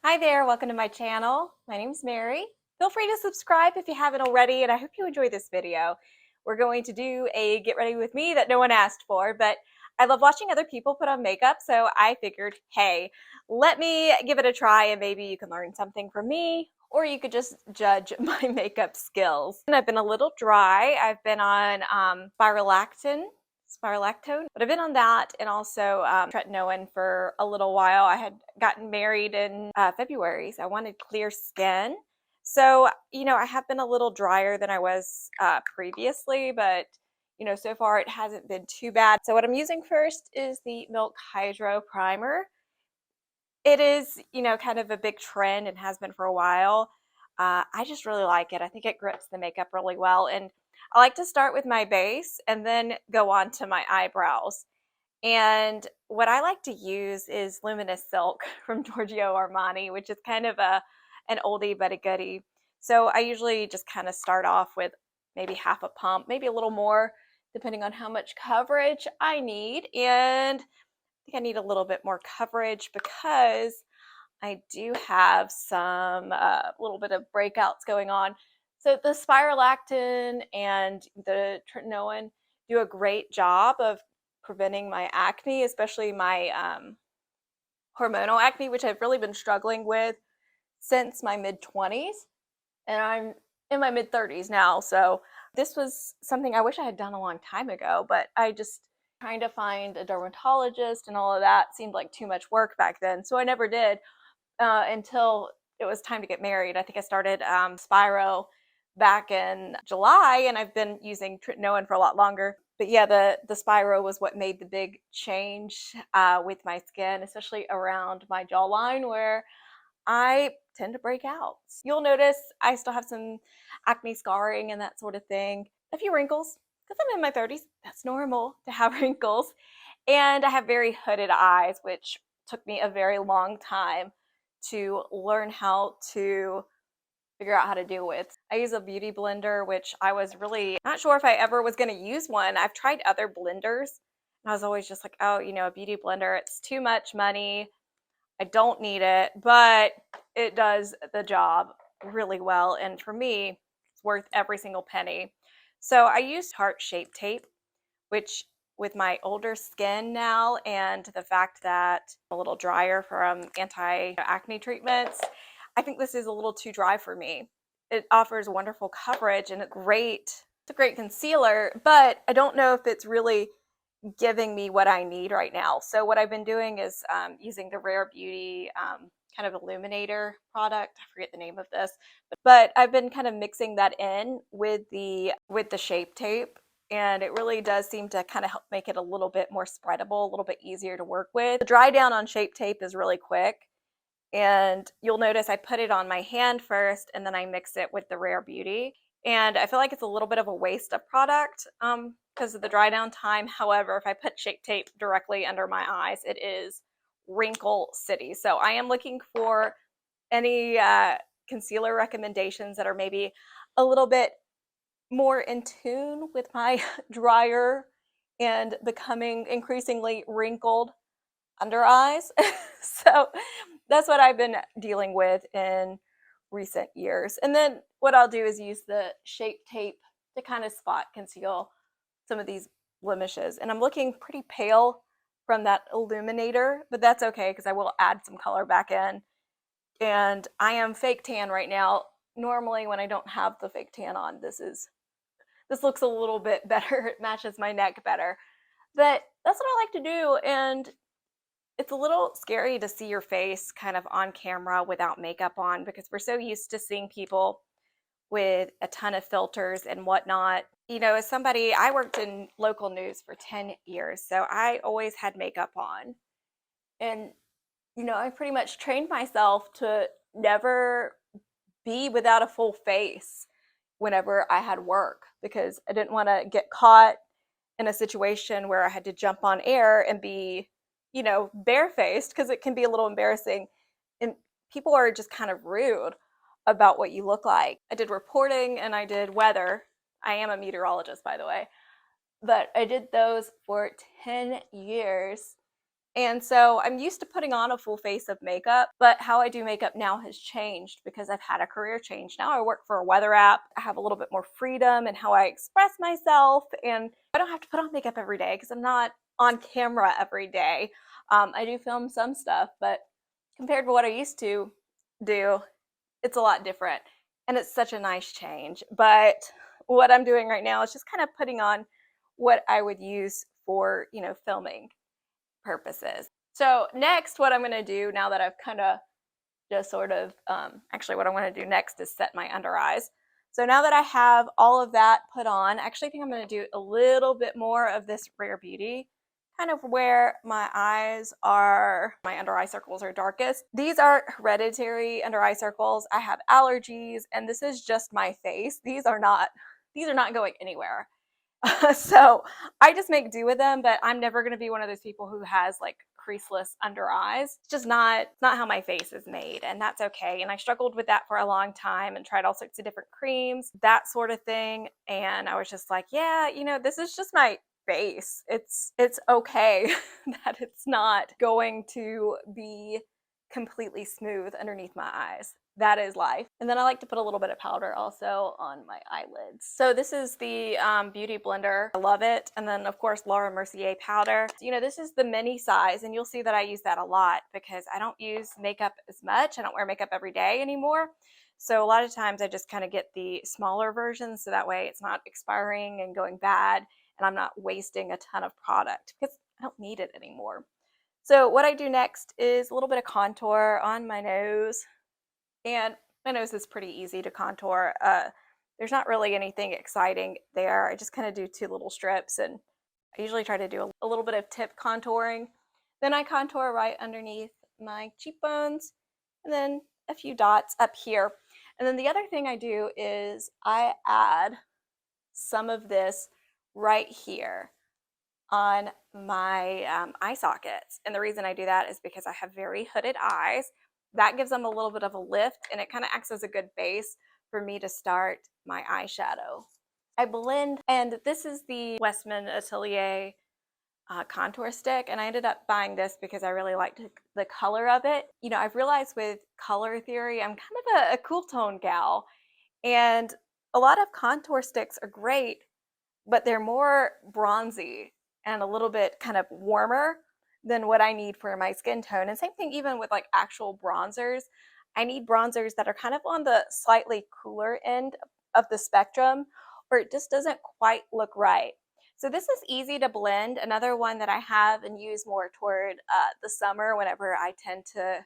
Hi there, welcome to my channel. My name's Mary. Feel free to subscribe if you haven't already, and I hope you enjoy this video. We're going to do a get ready with me that no one asked for, but I love watching other people put on makeup, so I figured, hey, let me give it a try and maybe you can learn something from me, or you could just judge my makeup skills. And I've been a little dry. I've been on spiralactone, but I've been on that and also tretinoin for a little while. I had gotten married in February, so I wanted clear skin. So, I have been a little drier than I was previously, but so far it hasn't been too bad. So what I'm using first is the Milk Hydro Primer. It is, kind of a big trend and has been for a while. I just really like it. I think it grips the makeup really well. And I like to start with my base and then go on to my eyebrows. And what I like to use is Luminous Silk from Giorgio Armani, which is kind of an oldie but a goodie. So I usually just kind of start off with maybe half a pump, maybe a little more, depending on how much coverage I need. And I think I need a little bit more coverage because I do have some little bit of breakouts going on. So the spiralactin and the tretinoin do a great job of preventing my acne, especially my hormonal acne, which I've really been struggling with since my mid 20s. And I'm in my mid 30s now. So this was something I wish I had done a long time ago, but I just trying to find a dermatologist and all of that seemed like too much work back then. So I never did until it was time to get married. I think I started Spiro back in July, and I've been using tretinoin for a lot longer. But yeah, the Spiro was what made the big change with my skin, especially around my jawline where I tend to break out. You'll notice I still have some acne scarring and that sort of thing. A few wrinkles, because I'm in my 30s. That's normal to have wrinkles. And I have very hooded eyes, which took me a very long time to learn how to figure out how to deal with. I use a beauty blender, which I was really not sure if I ever was going to use one. I've tried other blenders, and I was always just like, oh, a beauty blender, it's too much money. I don't need it, but it does the job really well. And for me, it's worth every single penny. So I used heart shape tape, which with my older skin now and the fact that I'm a little drier from anti-acne treatments, I think this is a little too dry for me. It offers wonderful coverage and it's a great concealer, but I don't know if it's really giving me what I need right now. So what I've been doing is using the Rare Beauty kind of illuminator product. I forget the name of this, but I've been kind of mixing that in with the shape tape, and it really does seem to kind of help make it a little bit more spreadable, a little bit easier to work with. The dry down on shape tape is really quick, and you'll notice I put it on my hand first and then I mix it with the Rare Beauty. And I feel like it's a little bit of a waste of product because of the dry down time. However, if I put shape tape directly under my eyes, it is wrinkle city. So I am looking for any concealer recommendations that are maybe a little bit more in tune with my drier and becoming increasingly wrinkled under eyes. So that's what I've been dealing with in recent years. And then what I'll do is use the shape tape to kind of spot conceal some of these blemishes. And I'm looking pretty pale from that illuminator, but that's okay because I will add some color back in. And I am fake tan right now. Normally when I don't have the fake tan on, this looks a little bit better. It matches my neck better. But that's what I like to do. And it's a little scary to see your face kind of on camera without makeup on because we're so used to seeing people with a ton of filters and whatnot. As somebody, I worked in local news for 10 years, so I always had makeup on. And, I pretty much trained myself to never be without a full face whenever I had work because I didn't want to get caught in a situation where I had to jump on air and be, barefaced because it can be a little embarrassing. And people are just kind of rude about what you look like. I did reporting and I did weather. I am a meteorologist, by the way, but I did those for 10 years. And so I'm used to putting on a full face of makeup, but how I do makeup now has changed because I've had a career change. Now I work for a weather app. I have a little bit more freedom in how I express myself, and I don't have to put on makeup every day because I'm not on camera every day. I do film some stuff, but compared to what I used to do, it's a lot different. And it's such a nice change. But what I'm doing right now is just kind of putting on what I would use for, filming purposes. So next, what I'm going to do now that I've kind of just sort of, actually what I want to do next is set my under eyes. So now that I have all of that put on, I actually think I'm going to do a little bit more of this Rare Beauty, kind of where my eyes are, my under eye circles are darkest. These are hereditary under eye circles. I have allergies, and this is just my face. These are not going anywhere. So I just make do with them, but I'm never going to be one of those people who has like creaseless under eyes. It's just not how my face is made, and that's okay. And I struggled with that for a long time and tried all sorts of different creams, that sort of thing. And I was just like, yeah, this is just my face. It's okay that it's not going to be completely smooth underneath my eyes. That is life. And then I like to put a little bit of powder also on my eyelids. So this is the Beauty Blender. I love it. And then of course Laura Mercier powder. This is the mini size, and you'll see that I use that a lot because I don't use makeup as much. I don't wear makeup every day anymore. So a lot of times I just kind of get the smaller version so that way it's not expiring and going bad, and I'm not wasting a ton of product because I don't need it anymore. So what I do next is a little bit of contour on my nose. And my nose is pretty easy to contour. There's not really anything exciting there. I just kind of do two little strips, and I usually try to do a little bit of tip contouring. Then I contour right underneath my cheekbones, and then a few dots up here. And then the other thing I do is I add some of this right here on my eye sockets. And the reason I do that is because I have very hooded eyes. That gives them a little bit of a lift, and it kind of acts as a good base for me to start my eyeshadow. I blend, and this is the Westman Atelier contour stick, and I ended up buying this because I really liked the color of it. I've realized with color theory, I'm kind of a cool tone gal, and a lot of contour sticks are great, but they're more bronzy and a little bit kind of warmer than what I need for my skin tone. And same thing even with like actual bronzers. I need bronzers that are kind of on the slightly cooler end of the spectrum, or it just doesn't quite look right. So this is easy to blend. Another one that I have and use more toward the summer whenever I tend to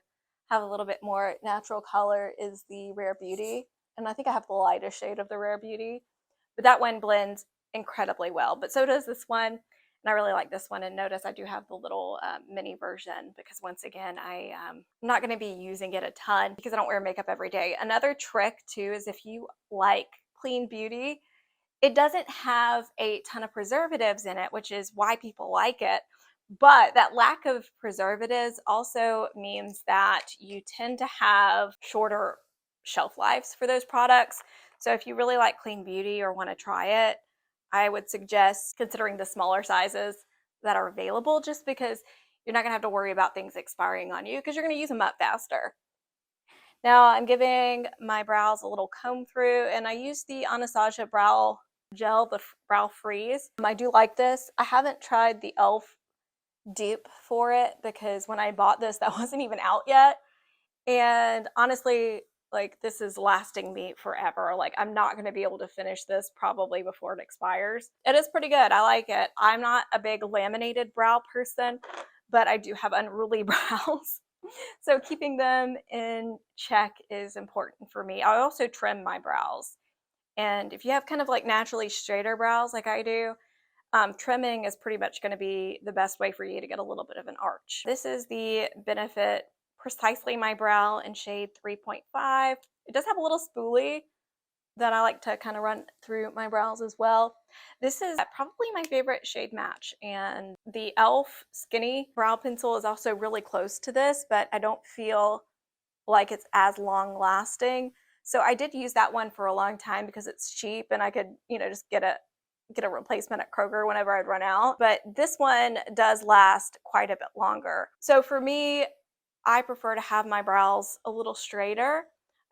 have a little bit more natural color is the Rare Beauty. And I think I have the lightest shade of the Rare Beauty, but that one blends incredibly well. But so does this one. And I really like this one. And notice I do have the little mini version because once again, I'm not going to be using it a ton because I don't wear makeup every day. Another trick too is if you like clean beauty, it doesn't have a ton of preservatives in it, which is why people like it. But that lack of preservatives also means that you tend to have shorter shelf lives for those products. So if you really like clean beauty or want to try it, I would suggest considering the smaller sizes that are available, just because you're not going to have to worry about things expiring on you because you're going to use them up faster. Now I'm giving my brows a little comb through, and I use the Anastasia Brow Gel, the Brow Freeze. I do like this. I haven't tried the e.l.f. dupe for it because when I bought this, that wasn't even out yet. And honestly, like this is lasting me forever. Like I'm not going to be able to finish this probably before it expires. It is pretty good. I like it. I'm not a big laminated brow person, but I do have unruly brows. So keeping them in check is important for me. I also trim my brows. And if you have kind of like naturally straighter brows like I do, trimming is pretty much going to be the best way for you to get a little bit of an arch. This is the Benefit Precisely My Brow in shade 3.5. It does have a little spoolie that I like to kind of run through my brows as well. This is probably my favorite shade match, and the e.l.f. Skinny Brow Pencil is also really close to this, but I don't feel like it's as long lasting. So I did use that one for a long time because it's cheap and I could, just get get a replacement at Kroger whenever I'd run out. But this one does last quite a bit longer. So for me, I prefer to have my brows a little straighter.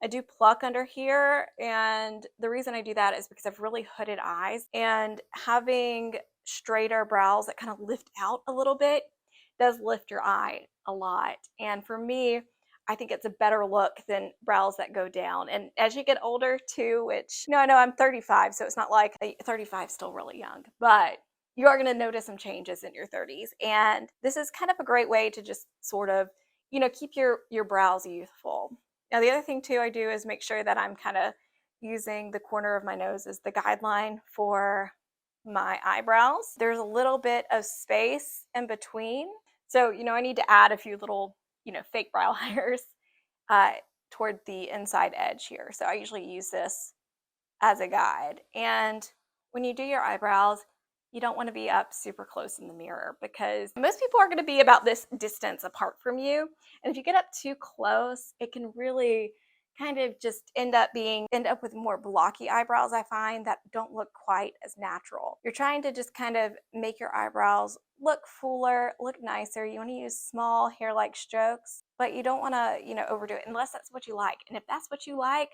I do pluck under here, and the reason I do that is because I've really hooded eyes, and having straighter brows that kind of lift out a little bit does lift your eye a lot. And for me, I think it's a better look than brows that go down. And as you get older too, which, I know I'm 35, so it's not like 35 is still really young, but you are going to notice some changes in your 30s. And this is kind of a great way to just sort of, keep your brows youthful. Now, the other thing too I do is make sure that I'm kind of using the corner of my nose as the guideline for my eyebrows. There's a little bit of space in between. So, I need to add a few little, fake brow hairs uh, toward the inside edge here. So I usually use this as a guide. And when you do your eyebrows, you don't want to be up super close in the mirror because most people are going to be about this distance apart from you. And if you get up too close, it can really kind of just end up with more blocky eyebrows, I find, that don't look quite as natural. You're trying to just kind of make your eyebrows look fuller, look nicer. You want to use small hair-like strokes, but you don't want to, overdo it unless that's what you like. And if that's what you like,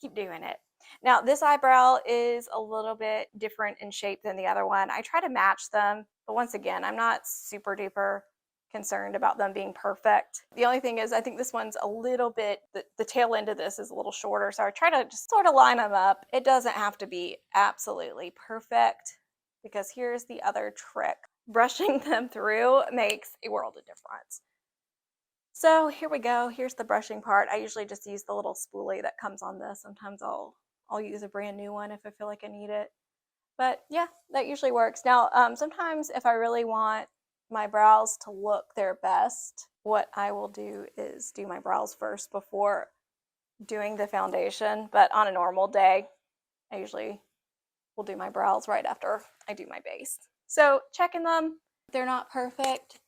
keep doing it. Now, this eyebrow is a little bit different in shape than the other one. I try to match them, but once again, I'm not super duper concerned about them being perfect. The only thing is I think this one's a little bit, the tail end of this is a little shorter, so I try to just sort of line them up. It doesn't have to be absolutely perfect because here's the other trick. Brushing them through makes a world of difference. So here we go. Here's the brushing part. I usually just use the little spoolie that comes on this. Sometimes I'll use a brand new one if I feel like I need it. But yeah, that usually works. Now, sometimes if I really want my brows to look their best, what I will do is do my brows first before doing the foundation. But on a normal day, I usually will do my brows right after I do my base. So checking them, they're not perfect,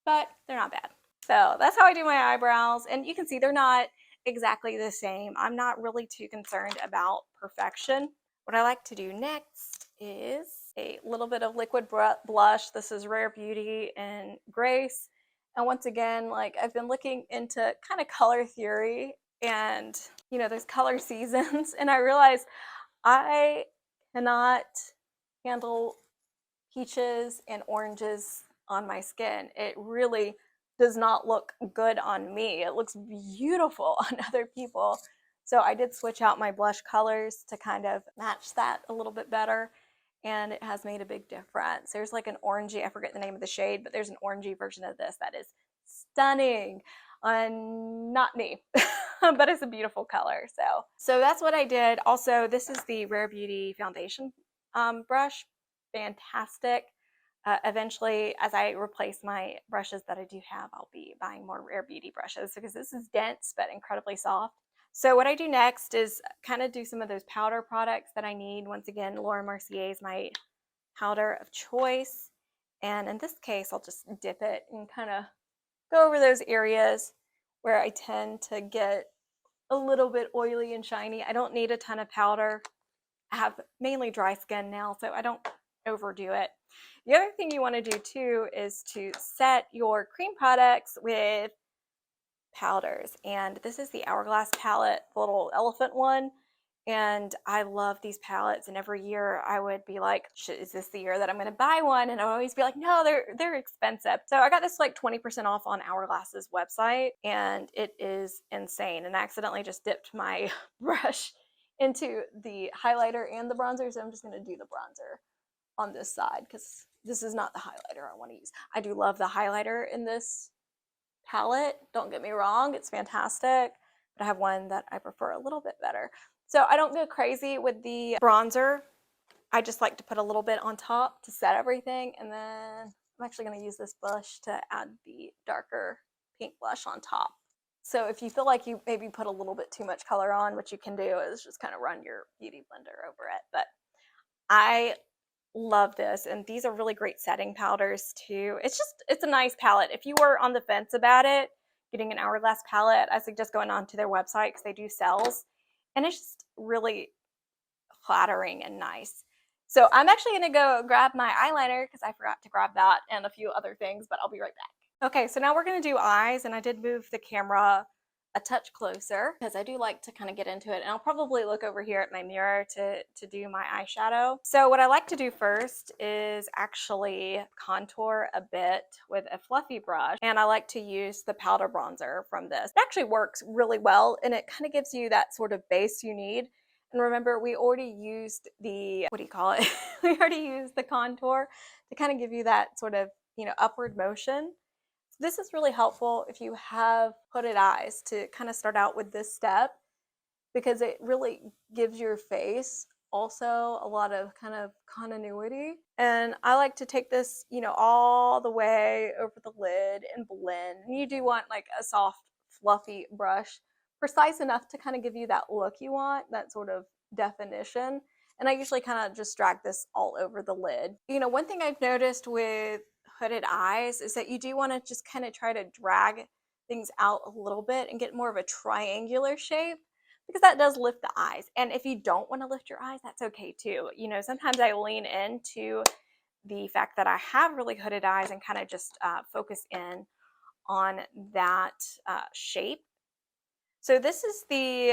but they're not bad. So that's how I do my eyebrows. And you can see they're not exactly the same. I'm not really too concerned about perfection. What I like to do next is a little bit of liquid blush. This is Rare Beauty and Grace. And once again, like, I've been looking into kind of color theory and, there's color seasons. And I realized I cannot handle peaches and oranges on my skin. It really does not look good on me. It looks beautiful on other people. So I did switch out my blush colors to kind of match that a little bit better, and it has made a big difference. There's like an orangey, I forget the name of the shade, but there's an orangey version of this that is stunning on not me, but it's a beautiful color. So that's what I did. Also, this is the Rare Beauty foundation brush. Fantastic. Eventually, as I replace my brushes that I do have, I'll be buying more Rare Beauty brushes because this is dense but incredibly soft. So what I do next is kind of do some of those powder products that I need. Once again, Laura Mercier is my powder of choice. And in this case, I'll just dip it and kind of go over those areas where I tend to get a little bit oily and shiny. I don't need a ton of powder. I have mainly dry skin now, so I don't overdo it. The other thing you want to do too is to set your cream products with powders. And this is the Hourglass palette, the little elephant one. And I love these palettes. And every year I would be like, is this the year that I'm going to buy one? And I would always be like, no, they're expensive. So I got this like 20% off on Hourglass's website, and it is insane. And I accidentally just dipped my brush into the highlighter and the bronzer. So I'm just going to do the bronzer on this side because this is not the highlighter I want to use. I do love the highlighter in this palette. Don't get me wrong, it's fantastic, but I have one that I prefer a little bit better. So I don't go crazy with the bronzer. I just like to put a little bit on top to set everything, and then I'm actually going to use this blush to add the darker pink blush on top. So if you feel like you maybe put a little bit too much color on, what you can do is just kind of run your beauty blender over it. But I love this, and these are really great setting powders too. It's a nice palette. If you were on the fence about it, getting an Hourglass palette, I suggest going onto their website because they do sales, and it's just really flattering and nice. So I'm actually gonna go grab my eyeliner because I forgot to grab that and a few other things, but I'll be right back. Okay, so now we're gonna do eyes, and I did move the camera a touch closer because I do like to kind of get into it, and I'll probably look over here at my mirror to do my eyeshadow. So what I like to do first is actually contour a bit with a fluffy brush, and I like to use the powder bronzer from this. It actually works really well, and it kind of gives you that sort of base you need. And remember, we already used the, what do you call it? We already used the contour to kind of give you that sort of, upward motion. This is really helpful if you have hooded eyes to kind of start out with this step because it really gives your face also a lot of kind of continuity. And I like to take this, all the way over the lid and blend. And you do want like a soft, fluffy brush, precise enough to kind of give you that look you want, that sort of definition. And I usually kind of just drag this all over the lid. One thing I've noticed with hooded eyes is that you do want to just kind of try to drag things out a little bit and get more of a triangular shape because that does lift the eyes. And if you don't want to lift your eyes, that's okay too. Sometimes I lean into the fact that I have really hooded eyes and kind of just focus in on that shape. So this is the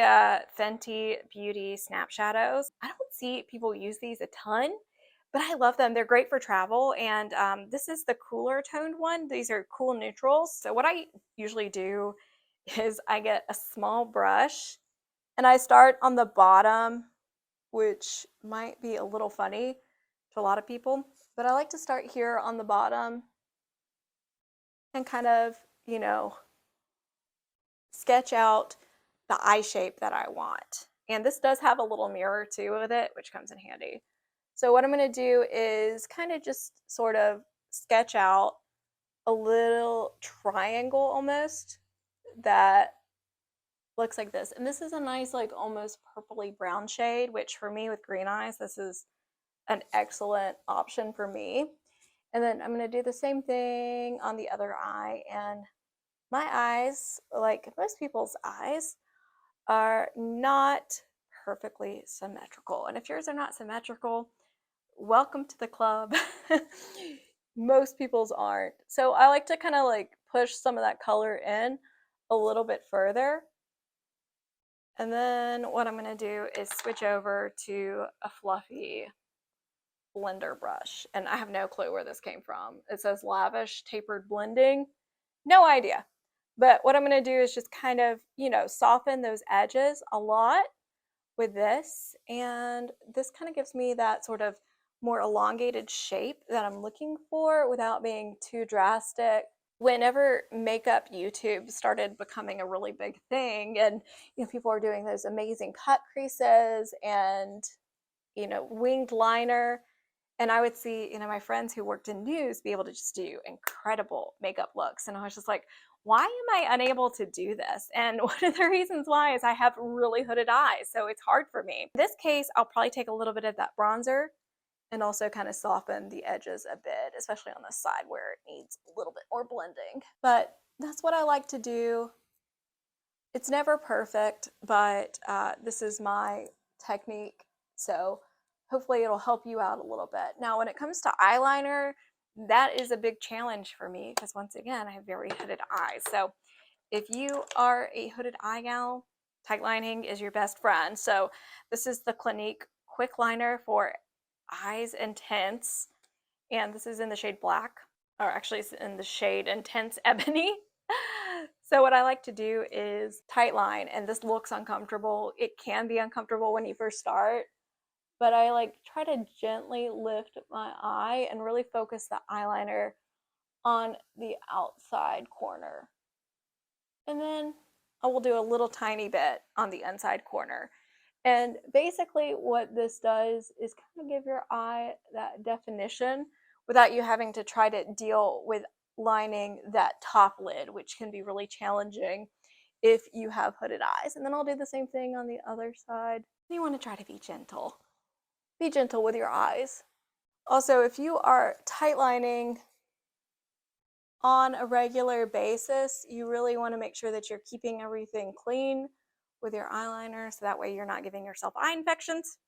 Fenty Beauty Snap Shadows. I don't see people use these a ton, but I love them. They're great for travel, and this is the cooler toned one. These are cool neutrals. So what I usually do is I get a small brush and I start on the bottom, which might be a little funny to a lot of people, but I like to start here on the bottom and kind of, sketch out the eye shape that I want. And this does have a little mirror too with it, which comes in handy. So what I'm going to do is kind of just sort of sketch out a little triangle almost that looks like this. And this is a nice, like almost purpley brown shade, which for me with green eyes, this is an excellent option for me. And then I'm going to do the same thing on the other eye. And my eyes, like most people's eyes, are not perfectly symmetrical. And if yours are not symmetrical, welcome to the club. Most people's aren't. So I like to kind of like push some of that color in a little bit further. And then what I'm going to do is switch over to a fluffy blender brush. And I have no clue where this came from. It says Lavish Tapered Blending. No idea. But what I'm going to do is just kind of, soften those edges a lot with this. And this kind of gives me that sort of more elongated shape that I'm looking for without being too drastic. Whenever makeup YouTube started becoming a really big thing, and people are doing those amazing cut creases and winged liner, and I would see my friends who worked in news be able to just do incredible makeup looks, and I was just like, why am I unable to do this? And one of the reasons why is I have really hooded eyes, so it's hard for me. In this case, I'll probably take a little bit of that bronzer and also kind of soften the edges a bit, especially on this side where it needs a little bit more blending. But that's what I like to do. It's never perfect, but this is my technique, so hopefully it'll help you out a little bit. Now, when it comes to eyeliner, that is a big challenge for me because once again, I have very hooded eyes. So if you are a hooded eye gal, tight lining is your best friend. So this is the Clinique Quick Liner for Eyes Intense, and this is in the shade black, or actually it's in the shade Intense Ebony. So what I like to do is tight line, and this looks uncomfortable. It can be uncomfortable when you first start, but I like try to gently lift my eye and really focus the eyeliner on the outside corner. And then I will do a little tiny bit on the inside corner. And basically what this does is kind of give your eye that definition without you having to try to deal with lining that top lid, which can be really challenging if you have hooded eyes. And then I'll do the same thing on the other side. You want to try to be gentle. Be gentle with your eyes. Also, if you are tight lining on a regular basis, you really want to make sure that you're keeping everything clean with your eyeliner so that way you're not giving yourself eye infections.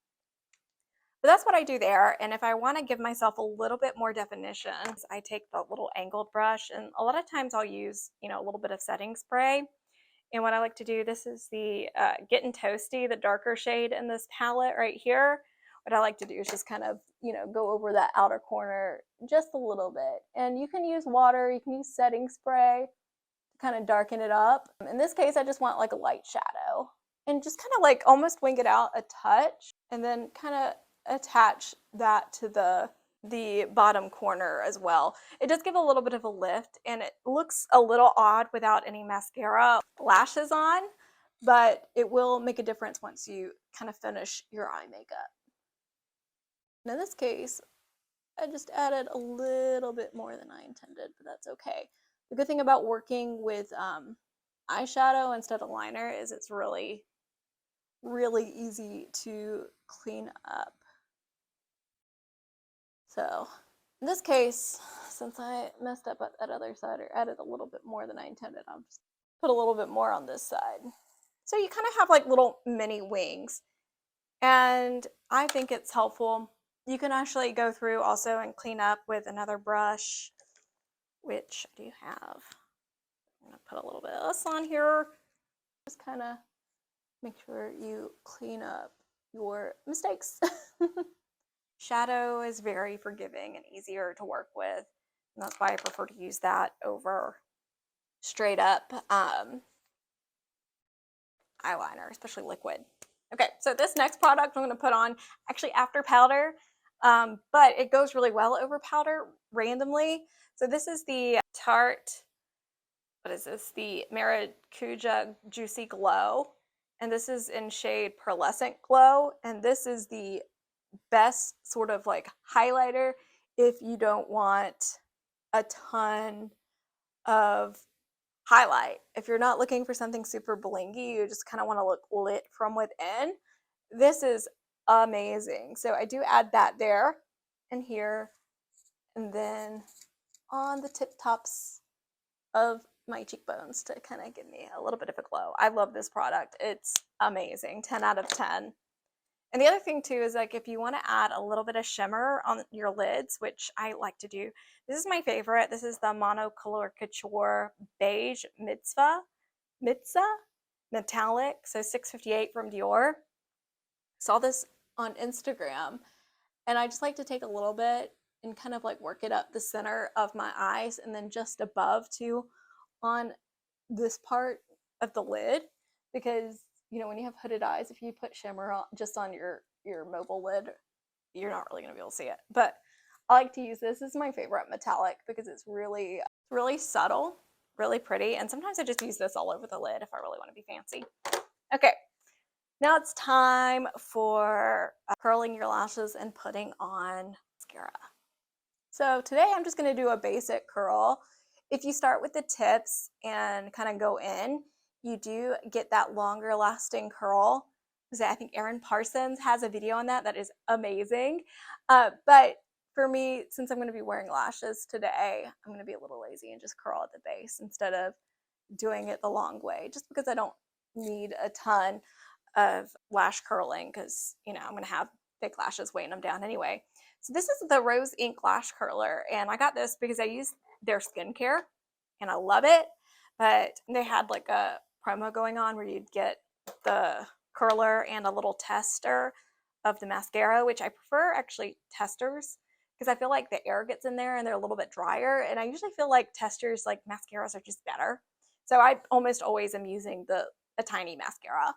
But that's what I do there. And if I want to give myself a little bit more definition, I take the little angled brush, and a lot of times I'll use, a little bit of setting spray. And what I like to do, this is the Getting Toasty, the darker shade in this palette right here. What I like to do is just kind of, go over that outer corner just a little bit. And you can use water, you can use setting spray to kind of darken it up. In this case, I just want like a light shadow. And just kind of like almost wing it out a touch, and then kind of attach that to the bottom corner as well. It does give a little bit of a lift, and it looks a little odd without any mascara lashes on, but it will make a difference once you kind of finish your eye makeup. And in this case, I just added a little bit more than I intended, but that's okay. The good thing about working with eyeshadow instead of liner is it's really, really easy to clean up. So in this case, since I messed up at that other side or added a little bit more than I intended, I'll just put a little bit more on this side. So you kind of have like little mini wings, and I think it's helpful. You can actually go through also and clean up with another brush, which I do have. I'm gonna put a little bit of this on here. Just kind of make sure you clean up your mistakes. Shadow is very forgiving and easier to work with, and that's why I prefer to use that over straight up eyeliner, especially liquid. Okay, so this next product I'm going to put on actually after powder, but it goes really well over powder randomly. So this is the Tarte, what is this? The Maracuja Juicy Glow, and this is in shade Pearlescent Glow, and this is the best sort of like highlighter if you don't want a ton of highlight. If you're not looking for something super blingy, you just kind of want to look lit from within, this is amazing. So I do add that there and here, and then on the tip tops of my cheekbones to kind of give me a little bit of a glow. I love this product. It's amazing. 10 out of 10. And the other thing too is like if you want to add a little bit of shimmer on your lids, which I like to do, this is my favorite. This is the Monocolor Couture Beige Mitzvah Metallic, so 658 from Dior. Saw this on Instagram, and I just like to take a little bit and kind of like work it up the center of my eyes, and then just above too on this part of the lid, because when you have hooded eyes, if you put shimmer on, just on your mobile lid, you're not really going to be able to see it. But I like to use this. This is my favorite metallic because it's really, really subtle, really pretty. And sometimes I just use this all over the lid if I really want to be fancy. Okay, now it's time for curling your lashes and putting on mascara. So today I'm just going to do a basic curl. If you start with the tips and kind of go in, you do get that longer lasting curl. I think Erin Parsons has a video on that is amazing. But for me, since I'm going to be wearing lashes today, I'm going to be a little lazy and just curl at the base instead of doing it the long way, just because I don't need a ton of lash curling because, I'm going to have thick lashes weighing them down anyway. So this is the Rose Inc Lash Curler, and I got this because I use their skincare and I love it, but they had like a promo going on where you'd get the curler and a little tester of the mascara, which I prefer actually testers because I feel like the air gets in there and they're a little bit drier, and I usually feel like testers, like mascaras, are just better. So I almost always am using a tiny mascara.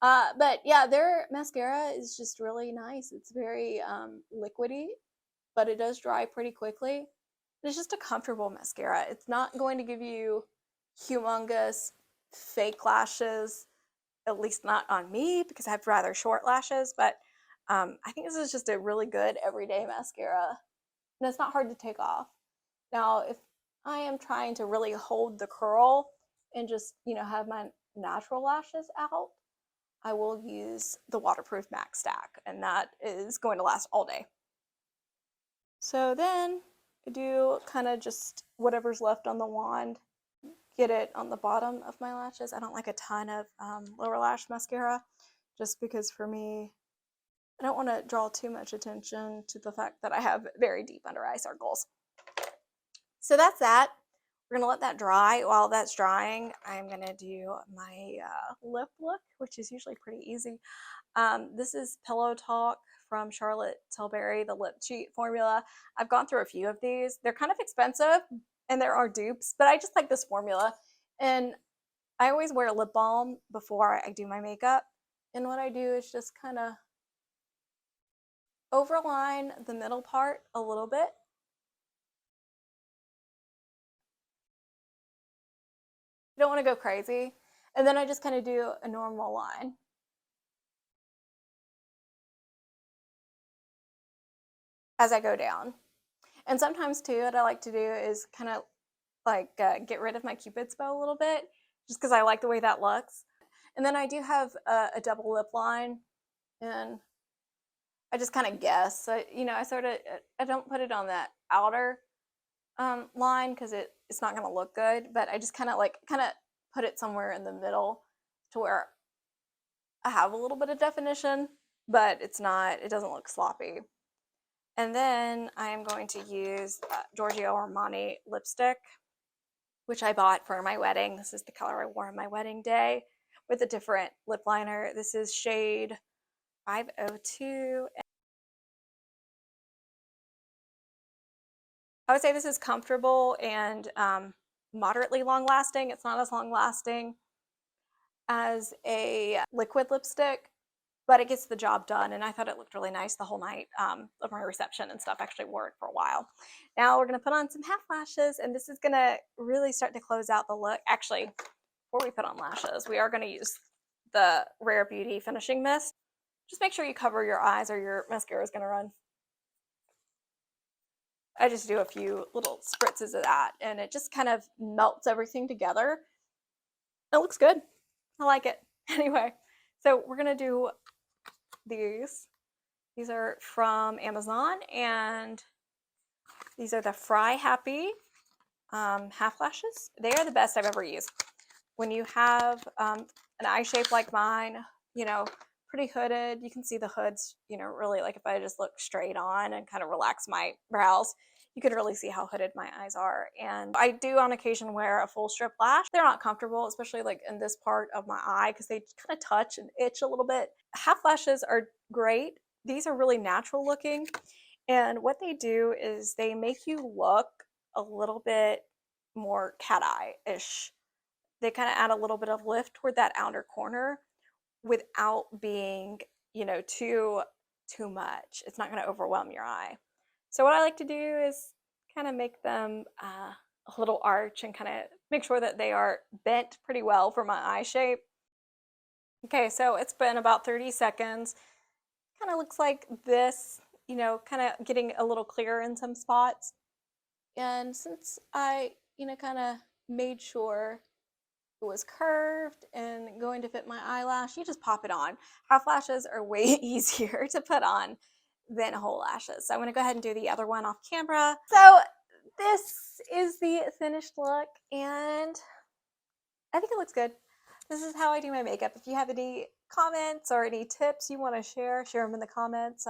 But yeah, their mascara is just really nice. It's very liquidy, but it does dry pretty quickly. It's just a comfortable mascara. It's not going to give you humongous fake lashes, at least not on me because I have rather short lashes, but I think this is just a really good everyday mascara, and it's not hard to take off. Now, if I am trying to really hold the curl and just, have my natural lashes out, I will use the Waterproof Max Stack, and that is going to last all day. So then I do kind of just whatever's left on the wand, get it on the bottom of my lashes. I don't like a ton of lower lash mascara just because for me, I don't want to draw too much attention to the fact that I have very deep under eye circles. So that's that. We're going to let that dry. While that's drying, I'm going to do my lip look, which is usually pretty easy. This is Pillow Talk from Charlotte Tilbury, the lip cheat formula. I've gone through a few of these. They're kind of expensive and there are dupes, but I just like this formula. And I always wear lip balm before I do my makeup. And what I do is just kind of overline the middle part a little bit. You don't want to go crazy. And then I just kind of do a normal line. As I go down. And sometimes too, what I like to do is kind of like get rid of my Cupid's bow a little bit, just because I like the way that looks. And then I do have a double lip line, and I just kind of guess. So, you know, I don't put it on that outer line because it's not going to look good, but I just kind of put it somewhere in the middle to where I have a little bit of definition, but it doesn't look sloppy. And then I am going to use Giorgio Armani lipstick, which I bought for my wedding. This is the color I wore on my wedding day with a different lip liner. This is shade 502. I would say this is comfortable and moderately long lasting. It's not as long lasting as a liquid lipstick, but it gets the job done. And I thought it looked really nice the whole night of my reception and stuff. I actually wore it for a while. Now we're going to put on some half lashes, and this is going to really start to close out the look. Actually, before we put on lashes, we are going to use the Rare Beauty Finishing Mist. Just make sure you cover your eyes or your mascara is going to run. I just do a few little spritzes of that, and it just kind of melts everything together. It looks good. I like it. Anyway, so we're going to do these. These are from Amazon, and these are the Fry Happy half lashes. They are the best I've ever used. When you have an eye shape like mine, you know, pretty hooded, you can see the hoods, you know, really, like if I just look straight on and kind of relax my brows, you could really see how hooded my eyes are. And I do on occasion wear a full strip lash. They're not comfortable, especially like in this part of my eye, because they kind of touch and itch a little bit. Half lashes are great. These are really natural looking. And what they do is they make you look a little bit more cat eye-ish. They kind of add a little bit of lift toward that outer corner without being, you know, too much. It's not going to overwhelm your eye. So what I like to do is kind of make them a little arch and kind of make sure that they are bent pretty well for my eye shape. Okay, so it's been about 30 seconds. Kind of looks like this, you know, kind of getting a little clearer in some spots. And since I, you know, kind of made sure it was curved and going to fit my eyelash, you just pop it on. Half lashes are way easier to put on than whole lashes. So I'm gonna go ahead and do the other one off camera. So this is the finished look, and I think it looks good. This is how I do my makeup. If you have any comments or any tips you want to share them in the comments.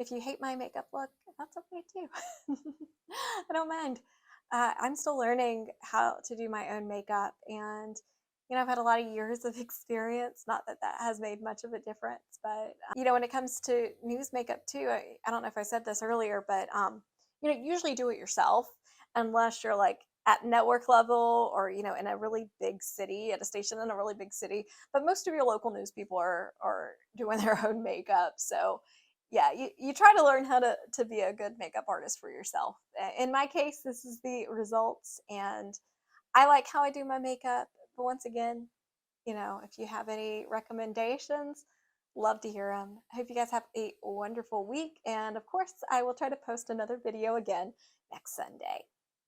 If you hate my makeup look, that's okay too. I don't mind. I'm still learning how to do my own makeup, and you know, I've had a lot of years of experience. Not that that has made much of a difference, but you know, when it comes to news makeup too, I don't know if I said this earlier, but you know, usually do it yourself unless you're like at network level or you know in a really big city, at a station in a really big city. But most of your local news people are doing their own makeup, so yeah, you try to learn how to be a good makeup artist for yourself. In my case, this is the results, and I like how I do my makeup. But once again, you know, if you have any recommendations, love to hear them. I hope you guys have a wonderful week, and of course, I will try to post another video again next Sunday.